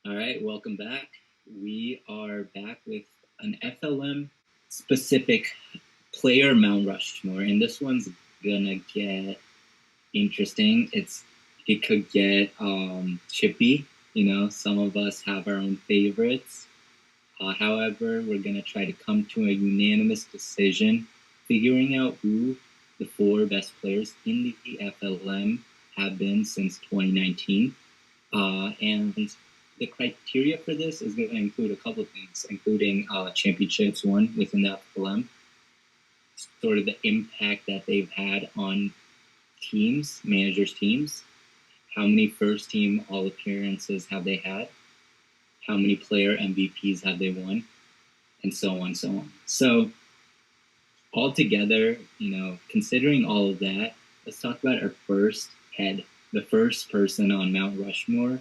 All right, welcome back. We are back with an FLM specific player Mount Rushmore, and this one's gonna get interesting. It could get chippy. Some of us have our own favorites. However, we're gonna try to come to a unanimous decision, figuring out who the four best players in the FLM have been since 2019. And the criteria for this is going to include a couple of things, including championships won within the FLM, sort of the impact that they've had on teams, managers' teams, how many first team all appearances have they had, how many player MVPs have they won, and so on, so on. So, altogether, considering all of that, let's talk about our first head, the first person on Mount Rushmore.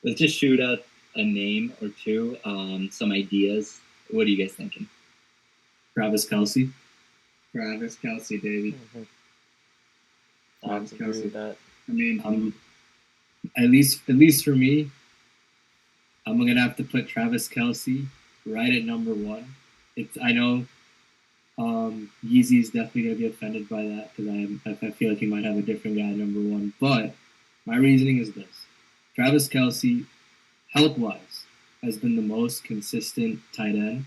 Let's just shoot out a name or two, some ideas. What are you guys thinking? Travis Kelce. Travis Kelce, baby. Mm-hmm. Travis Kelce. That. I mean, At least for me, I'm gonna have to put Travis Kelce right at number one. I know Yeezy's definitely gonna be offended by that because I feel like he might have a different guy at number one. But my reasoning is this: Travis Kelce, health wise, has been the most consistent tight end,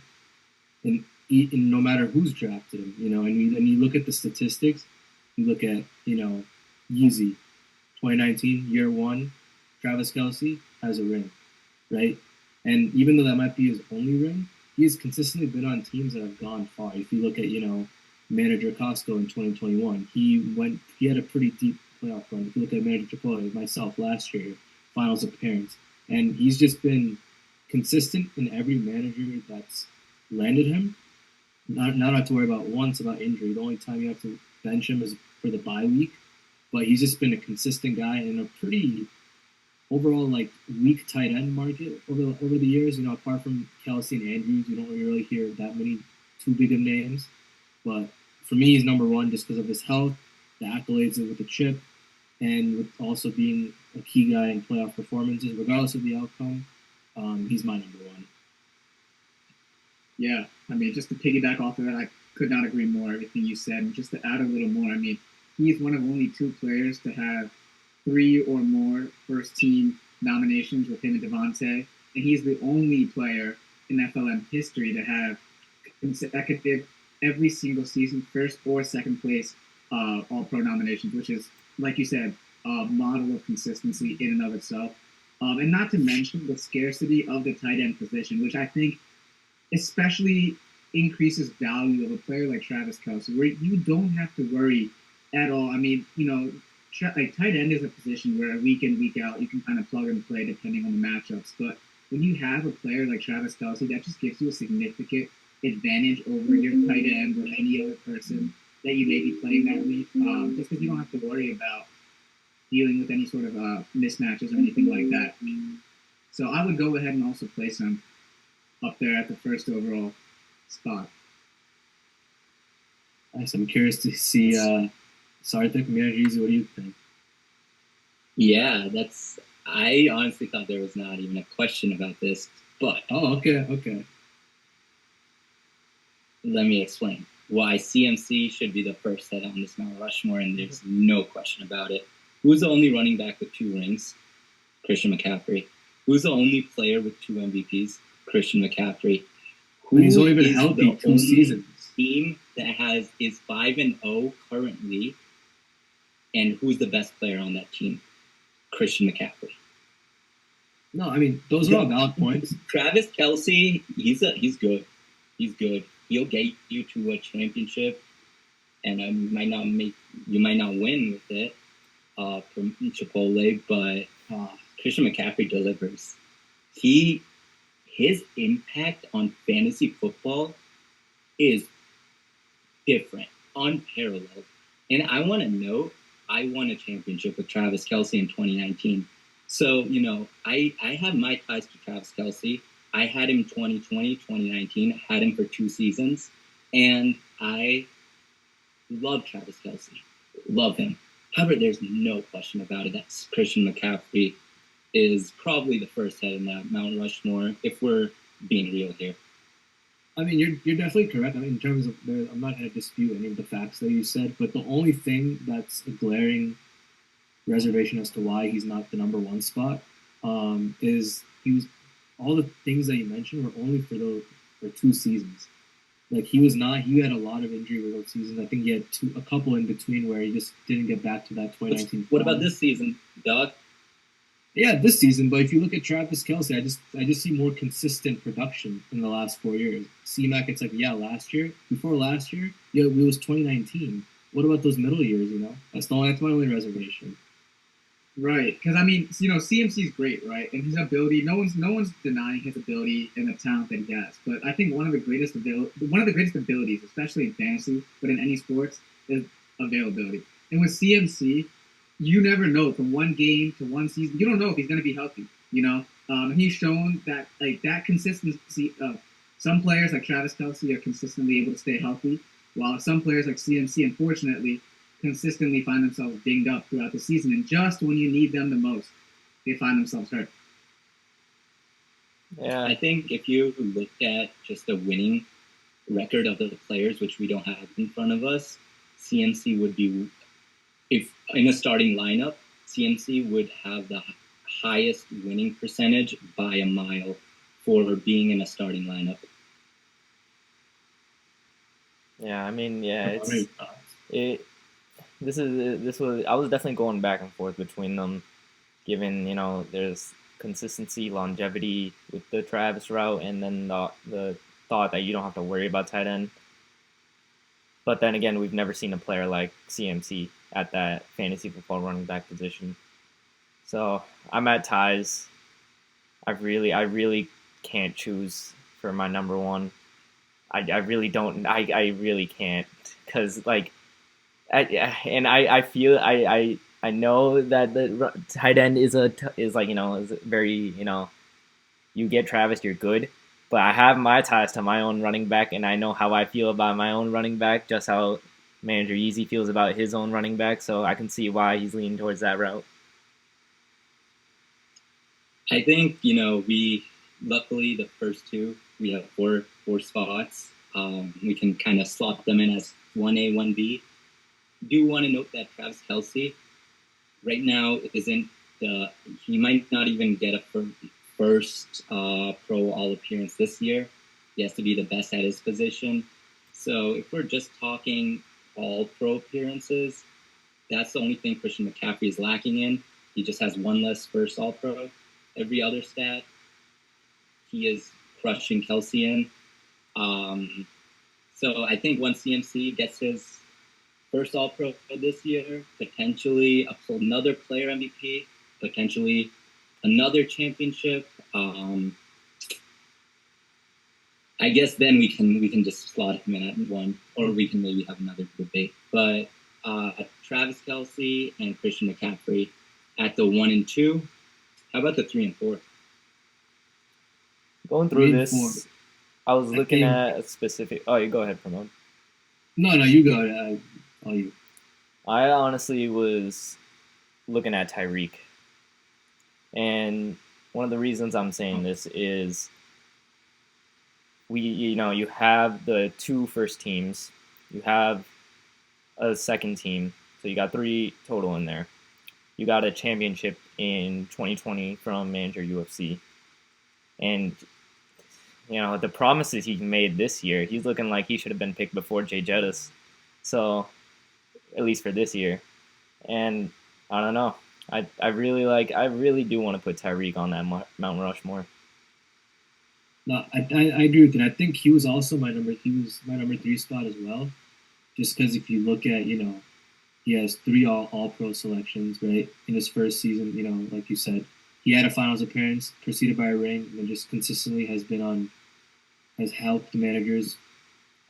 in no matter who's drafted him. And you look at the statistics, you look at Yeezy, 2019 year one, Travis Kelce has a ring, right? And even though that might be his only ring, he has consistently been on teams that have gone far. If you look at manager Costco in 2021, he had a pretty deep playoff run. If you look at manager Chipotle, myself last year, finals appearance, and he's just been consistent in every manager that's landed him. Not have to worry about injury. The only time you have to bench him is for the bye week, but he's just been a consistent guy in a pretty overall weak tight end market over the years. Apart from Kelce and Andrews, you don't really hear that many too big of names. But for me, he's number one just because of his health, the accolades with the chip, and with also being a key guy in playoff performances, regardless of the outcome. He's my number one. Yeah, I mean, just to piggyback off of that, I could not agree more. Everything you said, and just to add a little more, I mean, he's one of only two players to have 3 or more first team nominations with him and Devontae, and he's the only player in FLM history to have consecutive every single season first or second place All Pro nominations, which is, like you said, a model of consistency in and of itself. And not to mention the scarcity of the tight end position, which I think especially increases value of a player like Travis Kelce, where you don't have to worry at all. I mean, like tight end is a position where week in, week out, you can kind of plug and play depending on the matchups. But when you have a player like Travis Kelce, that just gives you a significant advantage over your tight end or any other person that you may be playing that week, just because you don't have to worry about dealing with any sort of mismatches or anything like that. So I would go ahead and also place him up there at the first overall spot. Nice. I'm curious to see Sarthik, Manager, what do you think? Yeah, I honestly thought there was not even a question about this, but... Oh, okay. Let me explain why CMC should be the first head on this Mount Rushmore, and there's no question about it. Who's the only running back with 2 rings? Christian McCaffrey. Who's the only player with 2 MVPs? Christian McCaffrey. He's only been healthy 2 seasons. Team that is 5-0 currently, and who's the best player on that team? Christian McCaffrey. No, I mean those are all valid points. Travis Kelce, he's good. He's good. He'll get you to a championship, and you might not win with it from Chipotle, but Christian McCaffrey delivers. His impact on fantasy football is different, unparalleled. And I want to note, I won a championship with Travis Kelce in 2019. So, I have my ties to Travis Kelce. I had him 2020, 2019. I had him for 2 seasons. And I love Travis Kelce. Love him. However, there's no question about it that Christian McCaffrey is probably the first head in that Mount Rushmore, if we're being real here. I mean, you're definitely correct. I mean, in terms of, I'm not going to dispute any of the facts that you said, but the only thing that's a glaring reservation as to why he's not the number one spot is all the things that you mentioned were only for 2 seasons. Like he had a lot of injury riddled seasons. I think he had a couple in between where he just didn't get back to that 2019. What about this season, Doug? Yeah, this season. But if you look at Travis Kelce, I just see more consistent production in the last 4 years. C-Mac, it's like, yeah, last year, before last year, yeah, it was 2019. What about those middle years? That's my only reservation. Right, because I mean, CMC is great, right? And his ability, no one's denying his ability and the talent that he has. But I think one of the greatest abilities, especially in fantasy, but in any sports, is availability. And with CMC, you never know from one game to one season. You don't know if he's going to be healthy. He's shown that that consistency. Some players like Travis Kelce are consistently able to stay healthy, while some players like CMC, unfortunately, consistently find themselves dinged up throughout the season, and just when you need them the most, they find themselves hurt. Yeah, I think if you look at just the winning record of the players, which we don't have in front of us, CMC would be, if in a starting lineup, CMC would have the highest winning percentage by a mile for being in a starting lineup. Yeah, I mean, I was definitely going back and forth between them, given there's consistency, longevity with the Travis route, and then the thought that you don't have to worry about tight end. But then again, we've never seen a player like CMC at that fantasy football running back position. So I'm at ties. I really can't choose for my number one. I really don't. I really can't, because I know that the tight end is very, you get Travis, you're good. But I have my ties to my own running back, and I know how I feel about my own running back, just how manager Yeezy feels about his own running back. So I can see why he's leaning towards that route. I think, we luckily the first two, we have four spots. We can kind of slot them in as 1A, 1B. Do want to note that Travis Kelce right now he might not even get a first pro all appearance this year. He has to be the best at his position. So if we're just talking all pro appearances, that's the only thing Christian McCaffrey is lacking in. He just has one less first all pro. Every other stat, he is crushing Kelce in. So I think once CMC gets his first all pro this year, potentially another player MVP, potentially another championship. I guess then we can just slot him in at one, or we can maybe have another debate. But Travis Kelce and Christian McCaffrey at the 1 and 2. How about the 3 and 4? Going through this, I was looking at a specific. Oh, you go ahead, Pramod. No, you go ahead. You. I honestly was looking at Tyreek, and one of the reasons I'm saying this is you have the 2 first teams, you have a second team, so you got 3 total in there. You got a championship in 2020 from manager UFC, and the promises he made this year, he's looking like he should have been picked before Jay Jettis. So, at least for this year. And I don't know. I really do want to put Tyreek on that Mount Rushmore. No, I agree with it. I think he was my number 3 spot as well. Just because if you look at, he has 3 all pro selections, right? In his first season, like you said, he had a finals appearance preceded by a ring, and just consistently has helped the managers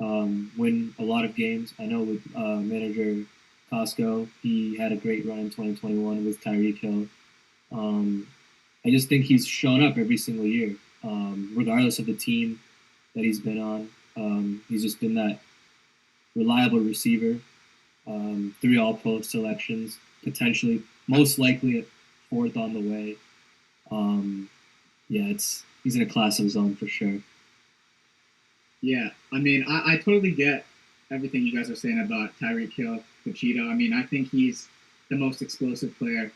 win a lot of games. I know with manager Costco, he had a great run in 2021 with Tyreek Hill. I just think he's shown up every single year, regardless of the team that he's been on. He's just been that reliable receiver. 3 all-pro selections, potentially, most likely a 4th on the way. Yeah, he's in a class of his own for sure. Yeah, I mean, I totally get everything you guys are saying about Tyreek Hill, the Cheetah. I mean, I think he's the most explosive player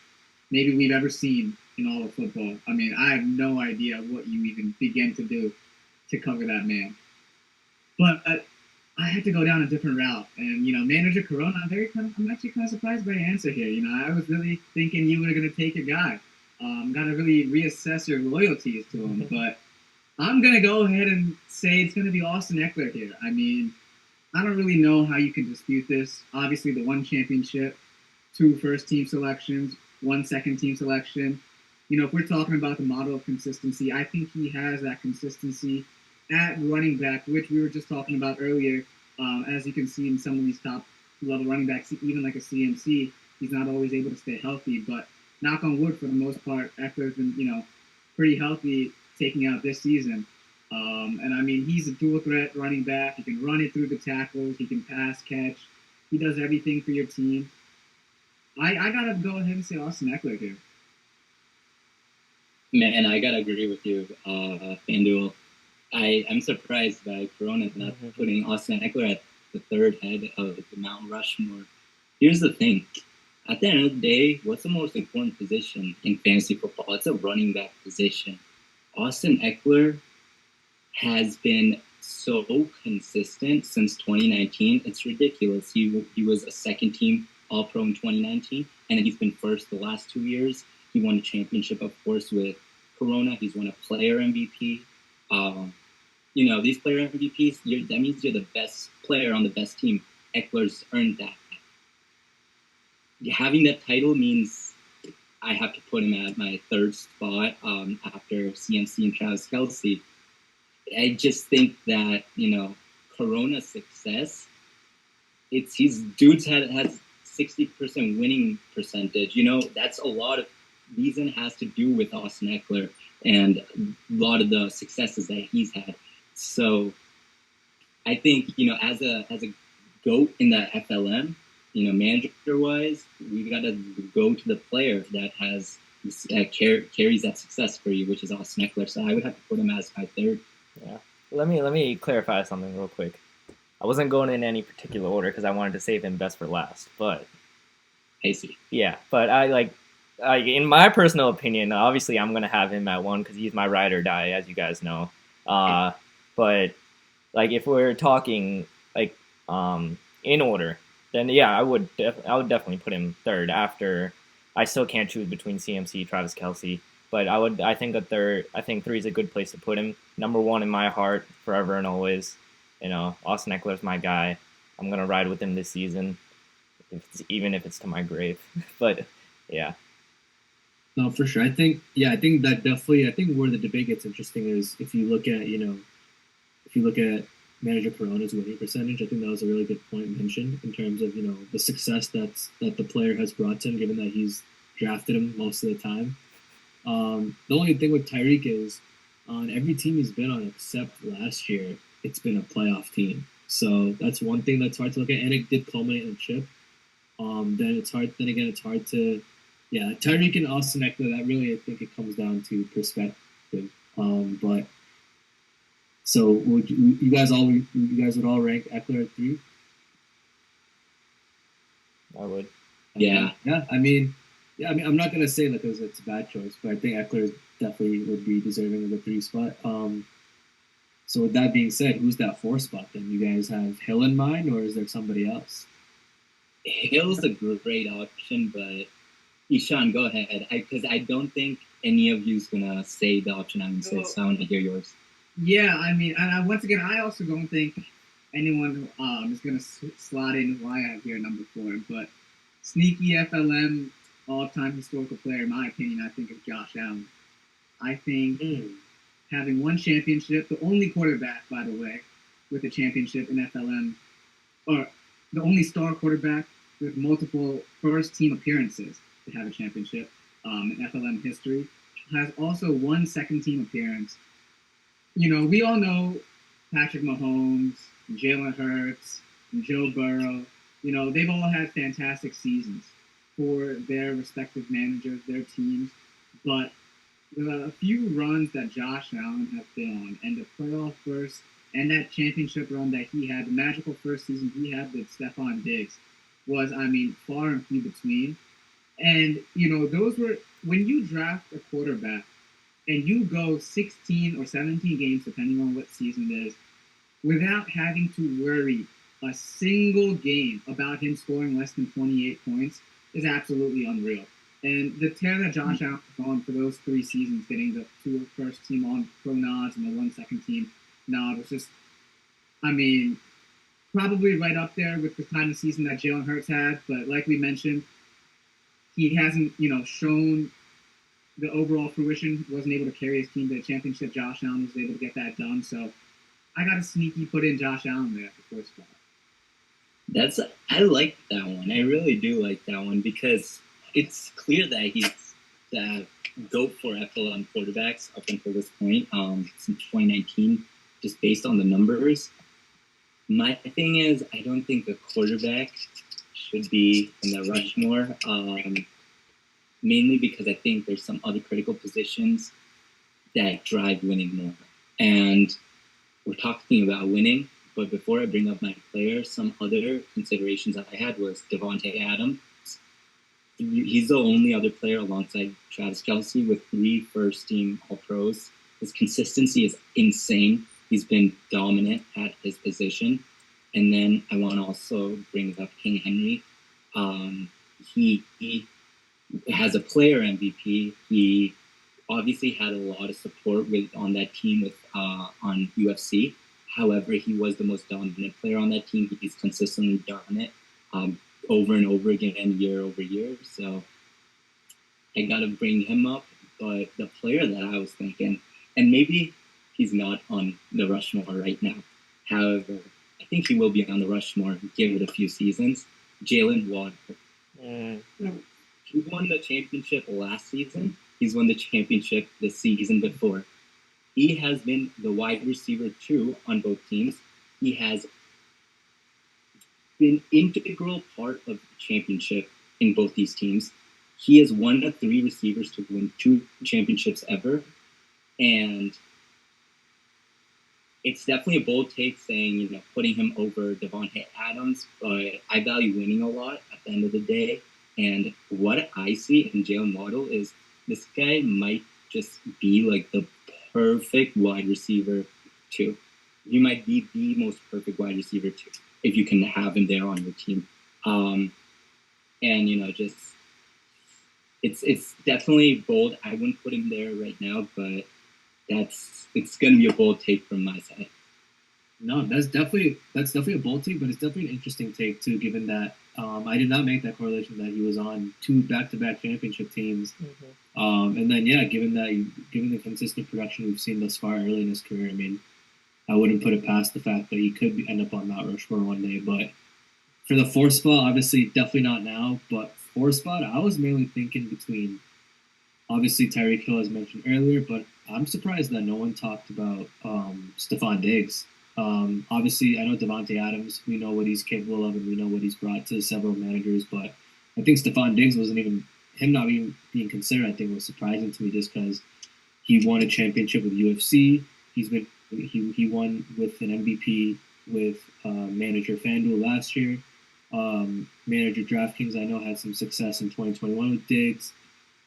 maybe we've ever seen in all of football. I mean, I have no idea what you even begin to do to cover that man. But I had to go down a different route, and manager Corona. I'm actually kind of surprised by your answer here. I was really thinking you were going to take a guy. Got to really reassess your loyalties to him, but I'm going to go ahead and say it's going to be Austin Eckler here. I mean, I don't really know how you can dispute this. Obviously, the one championship, two first team selections, one second team selection. If we're talking about the model of consistency, I think he has that consistency at running back, which we were just talking about earlier. As you can see in some of these top level running backs, even like a CMC, he's not always able to stay healthy. But knock on wood, for the most part, Eckler's been, pretty healthy taking out this season. And I mean, he's a dual threat running back. He can run it through the tackles. He can pass, catch. He does everything for your team. I gotta go ahead and say Austin Eckler here. Man, I gotta agree with you, FanDuel. I'm surprised by Corona not putting Austin Eckler at the third head of the Mount Rushmore. Here's the thing. At the end of the day, what's the most important position in fantasy football? It's a running back position. Austin Eckler has been so consistent since 2019. It's ridiculous. He was a second team All-Pro in 2019, and he's been first the last 2 years. He won a championship, of course, with Corona. He's won a player MVP. These player MVPs, that means you're the best player on the best team. Eckler's earned that. Having that title means I have to put him at my third spot after CMC and Travis Kelce. I just think that, Corona's success, his dudes has 60% winning percentage. That's a lot of reason has to do with Austin Eckler and a lot of the successes that he's had. So I think, as a GOAT in the FLM, manager wise, we've got to go to the player that has carries that success for you, which is Austin Eckler. So I would have to put him as my third. Yeah. Let me clarify something real quick. I wasn't going in any particular order because I wanted to save him best for last. But I see. Yeah, but in my personal opinion, obviously I'm gonna have him at 1 because he's my ride or die, as you guys know. But if we're talking in order, then yeah, I would definitely put him third. After, I still can't choose between CMC, Travis Kelce, but I think 3 is a good place to put him. Number 1 in my heart, forever and always. Austin Eckler's my guy. I'm gonna ride with him this season, even if it's to my grave. But yeah. No, for sure. I think that definitely. I think where the debate gets interesting is if you look at manager Corona's winning percentage. I think that was a really good point mentioned in terms of the success that the player has brought to him, given that he's drafted him most of the time. The only thing with Tyreek is on every team he's been on except last year, it's been a playoff team. So that's one thing that's hard to look at, and it did culminate in a chip. Then it's hard. Then again, it's hard to. Yeah, Tyreek and Austin Eckler. That really, I think, it comes down to perspective. But so would you guys would all rank Eckler at 3? I would. Yeah. Yeah. I mean, I'm not gonna say that it's a bad choice, but I think Eckler definitely would be deserving of the 3 spot. So with that being said, who's that 4 spot then? You guys have Hill in mind, or is there somebody else? Hill's a great option, but Ishan, go ahead. Because I don't think any of you's gonna say the option I'm gonna say, so I want to hear yours. Yeah, I mean, and once again, I also don't think anyone is gonna slot in who I have here number 4. But sneaky FLM all-time historical player, in my opinion, I think is Josh Allen. I think having one championship, the only quarterback, by the way, with a championship in FLM, or the only star quarterback with multiple first-team appearances to have a championship in FLM history, has also one second-team appearance. We all know Patrick Mahomes, Jalen Hurts, and Joe Burrow. They've all had fantastic seasons for their respective managers, their teams. But the few runs that Josh Allen has been on, and the playoff burst, and that championship run that he had, the magical first season he had with Stephon Diggs, was, I mean, far and few between. And, those were, when you draft a quarterback and you go 16 or 17 games, depending on what season it is, without having to worry a single game about him scoring less than 28 points is absolutely unreal. And the tear that Josh Allen was on for those 3 seasons, getting the 2 first team on pro nods and the 1 second team nod, was just, I mean, probably right up there with the kind of season that Jalen Hurts had. But like we mentioned, he hasn't, shown the overall fruition, wasn't able to carry his team to the championship. Josh Allen was able to get that done. So I got a sneaky put in Josh Allen there at the first spot. I like that one. I really do like that one because it's clear that he's the GOAT for FLM quarterbacks up until this point, since 2019, just based on the numbers. My thing is, I don't think a quarterback should be in the Rushmore, mainly because I think there's some other critical positions that drive winning more. And we're talking about winning, but before I bring up my player, some other considerations that I had was Devontae Adams. He's the only other player alongside Travis Kelce with 3 first-team All-Pros. His consistency is insane. He's been dominant at his position. And then I want to also bring up King Henry. He has a player MVP. He obviously had a lot of support on that team with on UFC. However, he was the most dominant player on that team. He's consistently done it over and over again, year over year. So I got to bring him up. But the player that I was thinking, and maybe he's not on the Rushmore right now. However, I think he will be on the Rushmore. Give it a few seasons. Jalen Waddle. He won the championship last season. He's won the championship the season before. He has been the wide receiver 2 on both teams. He has been integral part of the championship in both these teams. He is one of 3 receivers to win 2 championships ever. And it's definitely a bold take saying, putting him over Devontae Adams, but I value winning a lot at the end of the day. And what I see in Jalen Waddle is this guy might just be like the perfect wide receiver 2. He might be the most perfect wide receiver 2 if you can have him there on your team. And just it's definitely bold. I wouldn't put him there right now, but it's going to be a bold take from my side. No, that's definitely a bold take, but it's definitely an interesting take too, given that I did not make that correlation that he was on 2 back-to-back championship teams. And then given the consistent production we've seen thus far early in his career, I mean, I wouldn't put it past the fact that he could end up on Mount Rushmore one day. But for the 4th spot, obviously definitely not now, but 4th spot, I was mainly thinking between obviously Tyreek Hill as mentioned earlier, but I'm surprised that no one talked about Stephon Diggs. Obviously, I know Devontae Adams, we know what he's capable of and we know what he's brought to several managers, but I think Stephon Diggs not even being considered, I think was surprising to me just because he won a championship with UFC. He won with an MVP with manager FanDuel last year. Manager DraftKings, I know, had some success in 2021 with Diggs.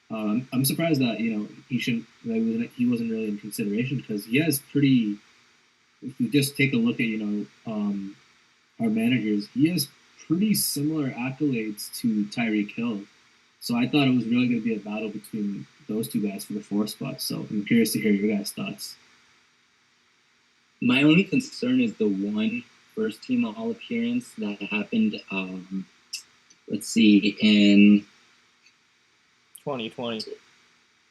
I'm surprised that he wasn't really in consideration because he has pretty. If you just take a look at our managers, he has pretty similar accolades to Tyreek Hill. So I thought it was really going to be a battle between those 2 guys for the 4th spot. So I'm curious to hear your guys' thoughts. My only concern is the one first-team All appearance that happened. Let's see, in 2020.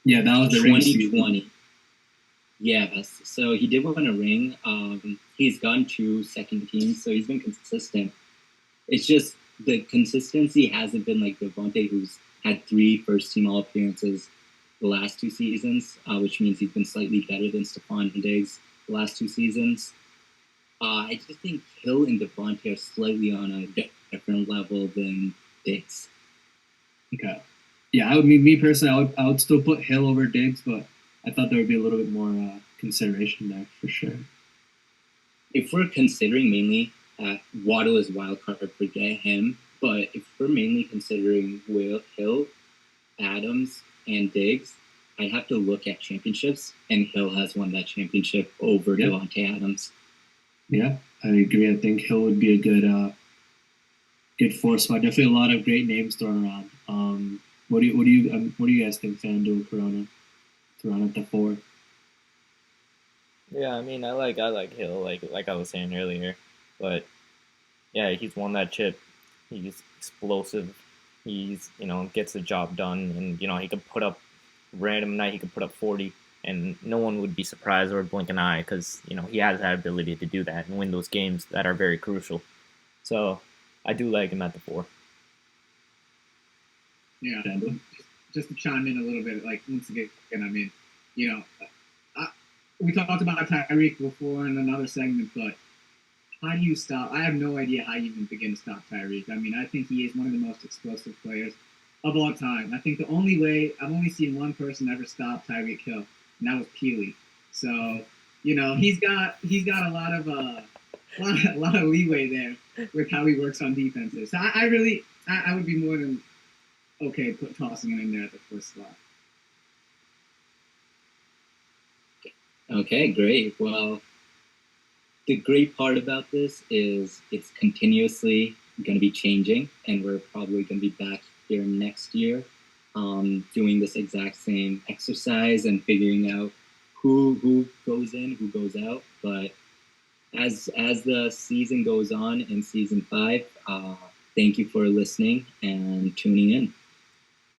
Yeah, that was the 2020. Yes, so he did win a ring. He's gone 2 second teams, so he's been consistent. It's just the consistency hasn't been like Devontae, who's had 3 first-team All appearances the last 2 seasons, which means he's been slightly better than Stephon Diggs the last 2 seasons. I just think Hill and Devontae are slightly on a different level than Diggs. Okay. Yeah, me personally, I would still put Hill over Diggs, but I thought there would be a little bit more consideration there for sure. If we're considering mainly Waddle as wild card, forget him. But if we're mainly considering Will Hill, Adams, and Diggs, I'd have to look at championships, and Hill has won that championship over Devontae Adams. Yeah, I agree. I think Hill would be a good four spot. Definitely a lot of great names thrown around. What do you guys think, FanDuel Corona thrown at the 4? Yeah, I mean, I like Hill, like I was saying earlier, but yeah, he's won that chip. He's explosive. He's gets the job done, and he could put up random night. He could put up 40, and no one would be surprised or blink an eye because he has that ability to do that and win those games that are very crucial. So I do like him at the 4. Yeah, just to chime in a little bit, like once again, I mean, we talked about Tyreek before in another segment, but how do you stop? I have no idea how you even begin to stop Tyreek. I mean, I think he is one of the most explosive players of all time. I think the only way I've only seen one person ever stop Tyreek Hill, and that was Peely. So he's got a lot of leeway there with how he works on defenses. So I would be more than okay tossing him in there at the first slot. Okay, great. Well, the great part about this is it's continuously going to be changing, and we're probably going to be back here next year doing this exact same exercise and figuring out who goes in, who goes out. But as the season goes on in season 5, thank you for listening and tuning in.